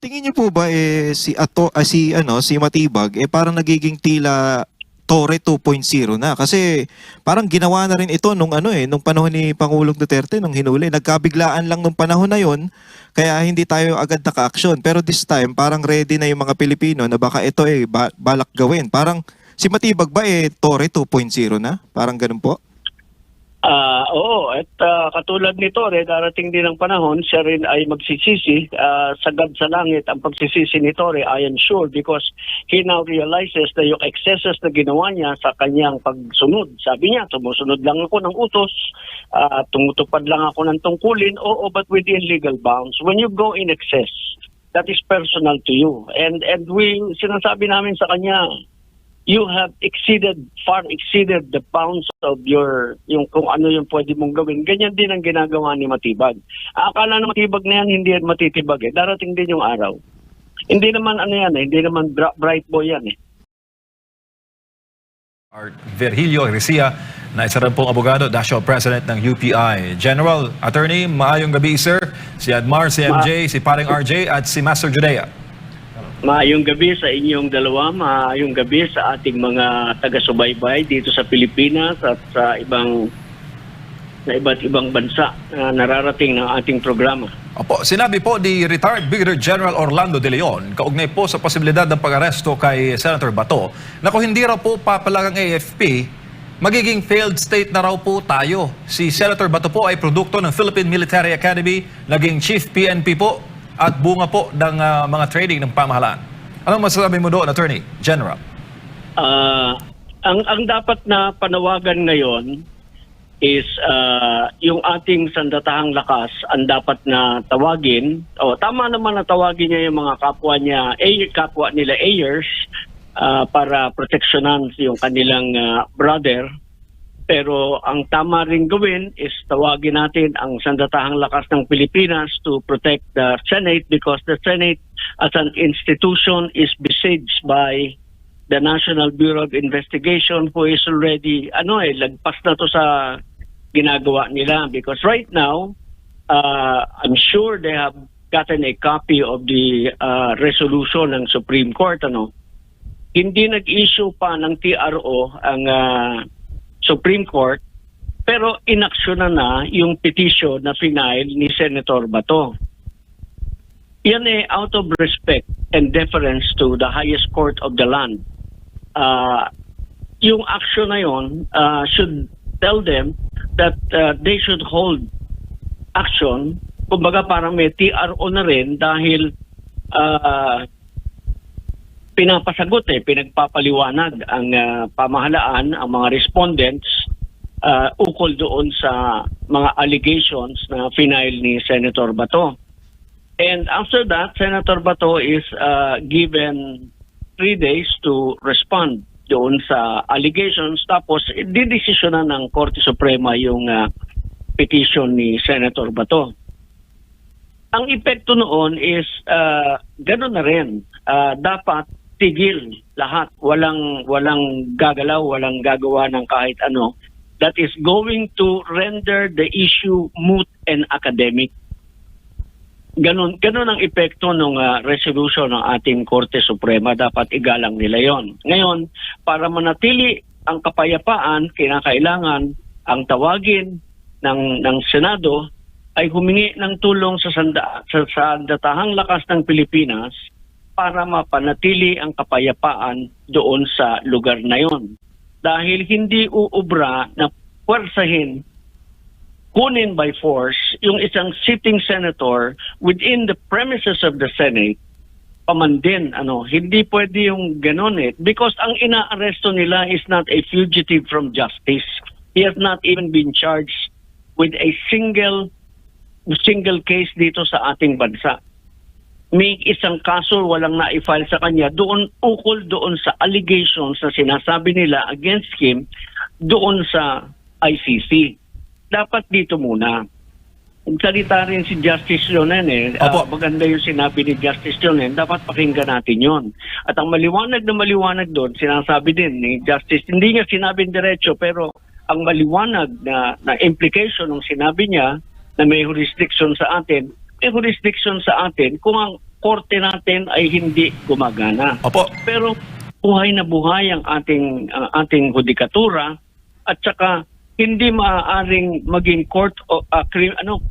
Tingin niyo po ba si Matibag parang nagiging tila Torre 2.0 na kasi parang ginawa na rin ito nung panahon ni Pangulong Duterte nung hinuli. Nagkabiglaan lang nung panahon na yon kaya hindi tayo agad naka-aksyon. Pero this time parang ready na yung mga Pilipino na baka ito balak gawin. Parang si Matibag ba Torre 2.0 na? Parang ganun po. Oo, at katulad nito, darating din ang panahon, siya rin ay magsisisi, sagad sa langit ang pagsisisi ni Torre, I am sure, because he now realizes na yung excesses na ginawa niya sa kanyang pagsunod. Sabi niya, tumusunod lang ako ng utos, tumutupad lang ako ng tungkulin, oo, but within legal bounds. When you go in excess, that is personal to you. And sinasabi namin sa kanya, you have far exceeded the bounds of yung kung ano yung pwede mong gawin. Ganyan din ang ginagawa ni Matibag. Akala na Matibag na yan, hindi yan matitibag Darating din yung araw. Hindi naman hindi naman bright boy yan Art Virgilio Heresia, na isa rin pong abogado, National President ng UPI. General, Attorney, maayong gabi sir. Si Admar, si MJ, si Paring RJ at si Master Judea. Maayong gabi sa inyong dalawa, maayong gabi sa ating mga taga-subaybay dito sa Pilipinas at sa iba't ibang bansa na nararating ng ating programa. Opo, sinabi po ni retired Brigadier General Orlando De Leon, kaugnay po sa posibilidad ng pag-aresto kay Senator Bato, na kung hindi raw po papalagang AFP, magiging failed state na raw po tayo. Si Senator Bato po ay produkto ng Philippine Military Academy, naging Chief PNP po, at bunga po ng mga training ng pamahalaan. Anong masasabi mo doon, Attorney General? Ang dapat na panawagan ngayon is yung ating sandatahang lakas ang dapat na tawagin. Tama naman na tawagin niya yung mga kapwa nila Ayers para proteksyonan yung kanilang brother. Pero ang tama rin gawin is tawagin natin ang sandatahang lakas ng Pilipinas to protect the Senate because the Senate as an institution is besieged by the National Bureau of Investigation who is already, lagpas na to sa ginagawa nila. Because right now, I'm sure they have gotten a copy of the resolution ng Supreme Court. Hindi nag-issue pa ng TRO ang Supreme Court, pero inaksyonan na yung petition na final ni Senator Bato. Yan out of respect and deference to the highest court of the land. Yung action na yon should tell them that they should hold action. Kumbaga parang may TRO na rin dahil pinagpapaliwanag ang pamahalaan, ang mga respondents ukol doon sa mga allegations na final ni Senator Bato. And after that, Senator Bato is given 3 days to respond doon sa allegations. Tapos, didesisyonan ng Korte Suprema yung petition ni Senator Bato. Ang epekto noon is gano'n na rin. Dapat tigil lahat, walang gagalaw, walang gagawa ng kahit ano that is going to render the issue moot and academic. Ganon ang epekto ng resolution ng ating Korte Suprema, dapat igalang nila yon. Ngayon, para manatili ang kapayapaan, kinakailangan ang tawagin ng Senado ay humingi ng tulong sa sandatahang lakas ng Pilipinas para mapanatili ang kapayapaan doon sa lugar na yon. Dahil hindi uubra na puwersahin, kunin by force yung isang sitting senator within the premises of the Senate, pamandin, hindi pwede yung ganon because ang inaaresto nila is not a fugitive from justice. He has not even been charged with a single case dito sa ating bansa. May isang kaso walang na-file sa kanya ukol doon sa allegations na sinasabi nila against him doon sa ICC. Dapat dito muna. Salita rin si Justice Leonen maganda yung sinabi ni Justice Leonen, dapat pakinggan natin yon. At ang maliwanag doon, sinasabi din ni Justice, hindi niya sinabing diretso, pero ang maliwanag na implication ng sinabi niya na may jurisdiction sa atin, may jurisdiction sa atin kung korte natin ay hindi gumagana. Opo. Pero buhay na buhay ang ating hudikatura at saka hindi maaaring maging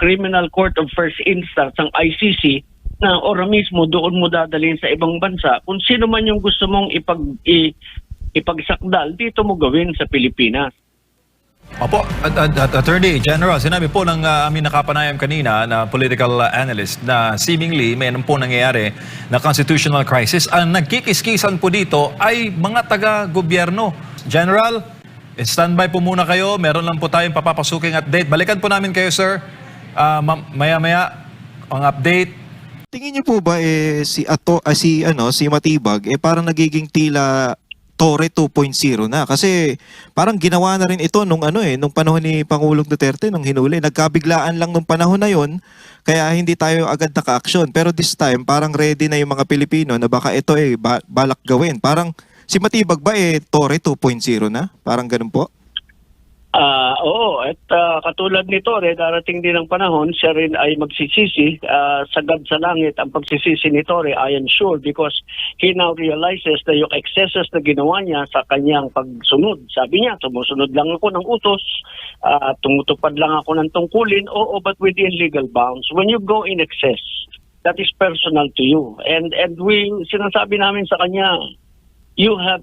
criminal court of first instance ang ICC na ora mismo doon mo dadalhin sa ibang bansa. Kung sino man yung gusto mong ipagsakdal, dito mo gawin sa Pilipinas. Opo, Attorney General, sinabi po ng aming nakapanayam kanina na political analyst na seemingly may po nangyayari na constitutional crisis. Ang nagkikiskisan po dito ay mga taga-gobyerno. General, standby po muna kayo. Meron lang po tayong papapasuking update. Balikan po namin kayo, sir. Maya-maya ang update. Tingin niyo po ba si Matibag parang nagiging tila Torre 2.0 na kasi parang ginawa na rin ito nung panahon ni Pangulong Duterte nung hinuli. Nagkabiglaan lang nung panahon na yon kaya hindi tayo agad naka-action. Pero this time parang ready na yung mga Pilipino na baka ito balak gawin. Parang si Matibag ba Torre 2.0 na? Parang ganun po? Oo, at katulad nito, darating din ang panahon, siya rin ay magsisisi, sagad sa langit ang pagsisisi ni Torre, I am sure, because he now realizes na yung excesses na ginawa niya sa kanyang pagsunod. Sabi niya, sumusunod lang ako ng utos, tumutupad lang ako ng tungkulin, but within legal bounds. When you go in excess, that is personal to you. And sinasabi namin sa kanya, you have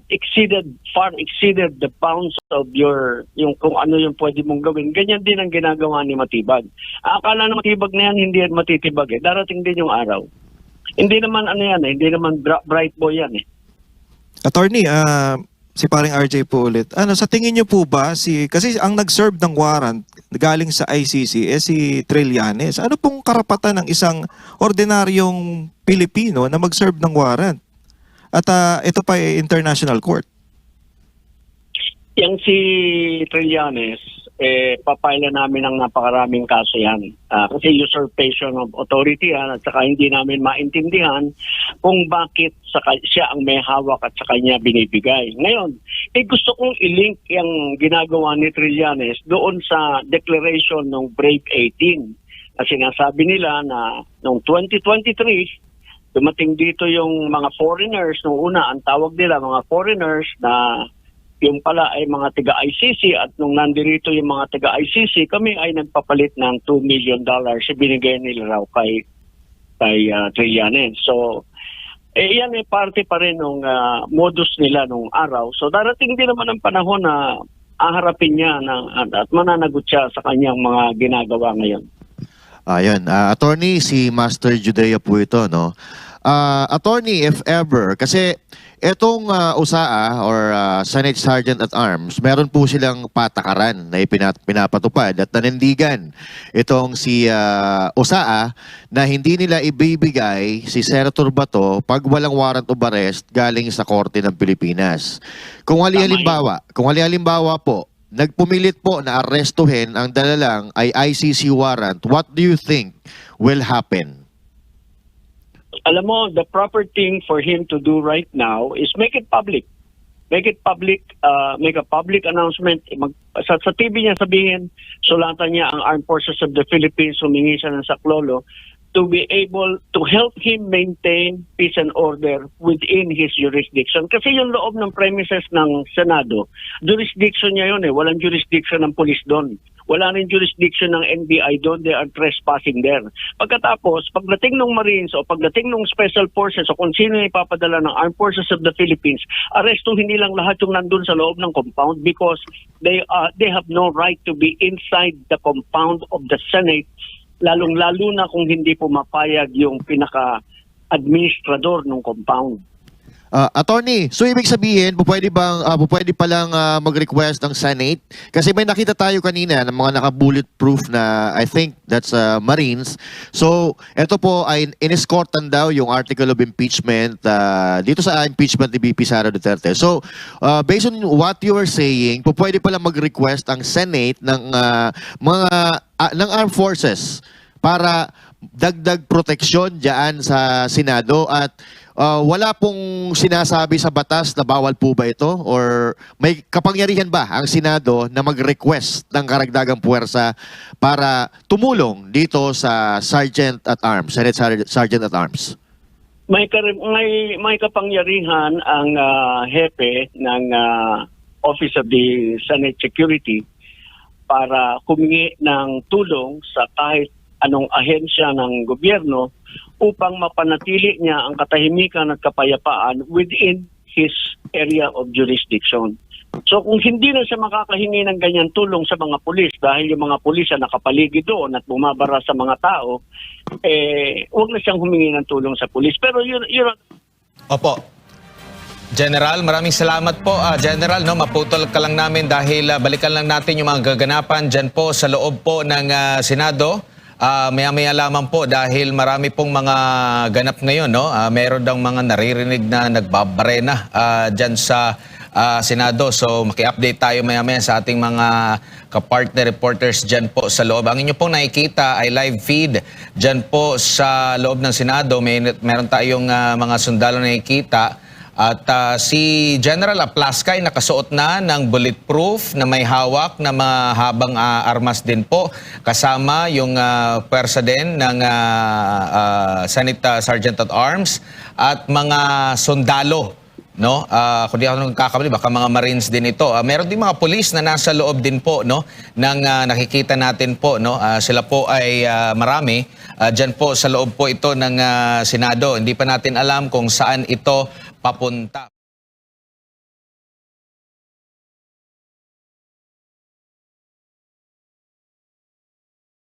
far exceeded the bounds of yung kung ano yung pwede mong gawin. Ganyan din ang ginagawa ni Matibag. Akala na Matibag na yan, hindi yan matitibag Darating din yung araw. Hindi naman hindi naman bright boy yan Attorney, si paring RJ po ulit. Sa tingin niyo po ba kasi ang nag-serve ng warrant galing sa ICC si Trillanes. Ano pong karapatan ng isang ordinaryong Pilipino na mag-serve ng warrant? At ito pa international court. Yang si Trillanes, papailan namin ng napakaraming kaso yan. Kasi usurpation of authority at saka hindi namin maintindihan kung bakit siya ang may hawak at sa kanya binibigay. Ngayon, gusto kong i-link yung ginagawa ni Trillanes doon sa declaration ng Brave 18 na sinasabi nila na noong 2023, dumating dito yung mga foreigners. Nung una, ang tawag nila mga foreigners na yung pala ay mga taga-ICC at nung nandirito yung mga taga-ICC, kami ay nagpapalit ng $2 million. Binigay nila raw kay Trillanes. So, yan parte pa rin ng modus nila nung araw. So, darating din naman ang panahon na aharapin niya at mananagot siya sa kanyang mga ginagawa ngayon. Ayun, attorney, si Master Judea po ito, no? Attorney, if ever, kasi itong USAA or Senate Sergeant at Arms, meron po silang patakaran na pinapatupad at nanindigan itong si USAA na hindi nila ibibigay si Senator Bato pag walang warrant of arrest galing sa Korte ng Pilipinas. Kung halimbawa po, nagpumilit po na arestuhin ang dala lang ay ICC warrant, what do you think will happen? Alam mo, the proper thing for him to do right now is make it public. Make it public, make a public announcement. Sa TV niya sabihin, sulatan niya ang Armed Forces of the Philippines, humingi siya ng saklolo, to be able to help him maintain peace and order within his jurisdiction. Kasi yung loob ng premises ng Senado, jurisdiction niya yun Walang jurisdiction ng police doon. Wala rin jurisdiction ng NBI doon. They are trespassing there. Pagkatapos, pagdating ng Marines o pagdating ng Special Forces o kung sino yung ipapadala ng Armed Forces of the Philippines, arestuhin nilang lahat yung nandun sa loob ng compound because they have no right to be inside the compound of the Senate, lalong-lalo na kung hindi pumapayag yung pinaka-administrador ng compound. Attorney, so ibig sabihin, pwede pa lang mag-request ng Senate? Kasi may nakita tayo kanina ng mga naka-bulletproof na, I think that's Marines. So, ito po ay in-escortan daw yung article of impeachment dito sa impeachment ni VP Sara Duterte. So, based on what you are saying, pwede pa lang mag-request ang Senate ng ng armed forces para dagdag proteksyon diyan sa Senado at wala pong sinasabi sa batas na bawal po ba ito or may kapangyarihan ba ang Senado na mag-request ng karagdagang puwersa para tumulong dito sa Sergeant at Arms, Senate Sergeant at Arms? may kapangyarihan ang hepe ng Office of the Senate Security para humingi ng tulong sa kahit anong ahensya ng gobyerno upang mapanatili niya ang katahimikan at kapayapaan within his area of jurisdiction. So kung hindi na siya makakahingi ng ganyan tulong sa mga pulis dahil yung mga pulis na nakapaligid doon at bumabara sa mga tao, huwag na siyang humingi ng tulong sa pulis. Pero yun Opo. General, maraming salamat po. General, no, maputol ka lang namin dahil balikan lang natin yung mga gaganapan dyan po sa loob po ng Senado. Maya-maya lamang po dahil marami pong mga ganap ngayon. No? Meron daw mga naririnig na nagbabarena dyan sa Senado. So maki-update tayo maya-maya sa ating mga kapartner reporters dyan po sa loob. Ang inyo pong nakikita ay live feed dyan po sa loob ng Senado. Meron tayong mga sundalo na nakikita. At si General Aplaska ay nakasuot na ng bulletproof na may hawak na mahabang armas din po. Kasama yung pwersa din ng Senate Sergeant at Arms at mga sundalo. No? Kung di ako nagkakamali, baka mga Marines din ito. Meron din mga pulis na nasa loob din po, no, ng nakikita natin po. No? Sila po ay marami. Diyan po sa loob po ito ng Senado. Hindi pa natin alam kung saan ito papunta.